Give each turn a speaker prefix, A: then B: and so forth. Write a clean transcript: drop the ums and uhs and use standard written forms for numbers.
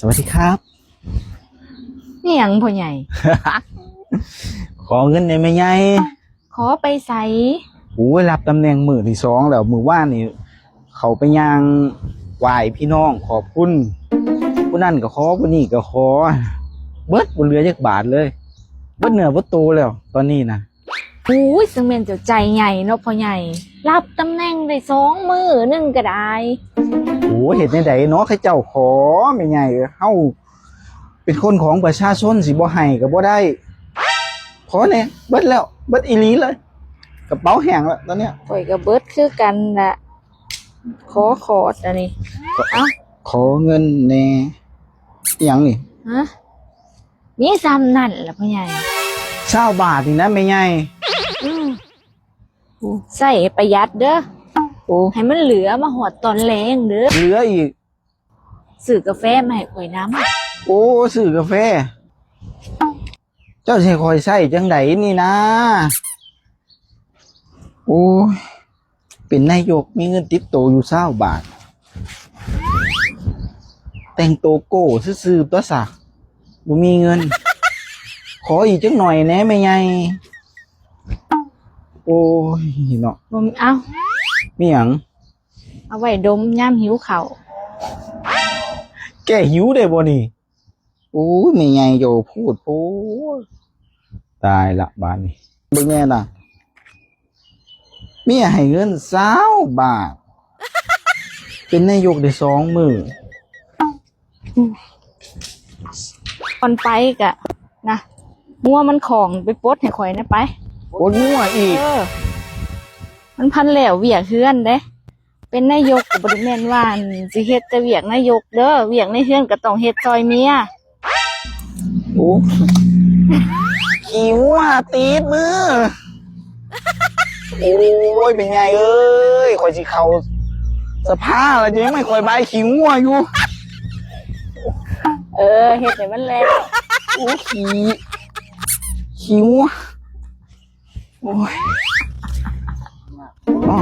A: สวัสดีครับ
B: นี่หยังพ่อใหญ่
A: ขอเงินได้ไหมไง
B: ขอไปใส่
A: โอ้ยรับตำแหน่งมือที่สองแล้วมือว่านนี่เขาไปย่างไหว้พี่น้องขอบคุณผู้นั่นก็ขอผู้นี่ก็ขอเบิดบนเรือจักบาทเลยเบิดเหนือเบิดโตแล้วตอนนี้นะ
B: อุ้ยซึ่งแม่นเจ้าใจใหญ่เนาะพ่อใหญ่รับตำแหน่งได้2 มื้อหนึงก็ได้
A: โอ้เห็ดในใดเนาะใครเจ้าขอไม่ไงเฮาเป็นคนของประชาชนสิบ่ให้ก็บ่ได้ขอแน่เบิดแล้วเบิดอีหลีเลยกระเป๋าแห้งแล้วตอนเนี้ย
B: ข่อยก็เบิดคือกันล่ะขออันนี้เอ้า
A: ขอเงินแน่อิหยังนี่
B: ฮะมีซ้ำนั่นล่ะพ่อใหญ่
A: 20 บาทนี่นะไม่ไง
B: อืมใส่ประหยัดเด้อ
A: โอ้
B: ให้มันเหลือมาหอดตอนแลงเด้อ
A: เหลืออีก
B: ซื้อกาแฟมาให้ข่อยน้ำ
A: โอ้ซื้อกาแฟ เจ้าสิคอยใช้จังไดนี่นะ โอ้ยเป็นนายกมีเงินติดโตวอยู่20 บาท แต่งโตวโก้ซื่อๆตัวซะบ่มีเงิน ขออีกจักหน่อยแหน่แม่ใหญ่โอ้ยเนาะ
B: บ่มีเอ้า
A: มีหยัง
B: เอาไว้ดมยามหิวข้าว
A: แก้หิวได้บ่นี่โอ้ยแม่ใหญ่โยพูดโอ้ยตายละบาดนี้เบิ่งแน่น่ะเมียให้เงิน20 บาท เป็นนายกได้2 มื้อ
B: ก่อนไปกะนะงัวมันของไปปลดให้ข่อยนะไป
A: โอ้ยงัวอีก
B: มันพันแล้วเวียกเฮือนเด้ เป็นนายกก็บ่ได้แม่นว่าสิเฮ็ดแต่เวียกนายกเด้อเวียกในเฮือนก็ต้องเฮ็ดซอยเมีย
A: โอ้หิวอ่ะตีดมือ โอ้ยเป็นไงเอ้ยคอยสิเข้าสภาแล้วจะยังไม่คอยบายขี้งัวอยู่
B: เฮ็ดให้มันแล้ว
A: โอ้ขี้งัวโอ้ยอ๋อ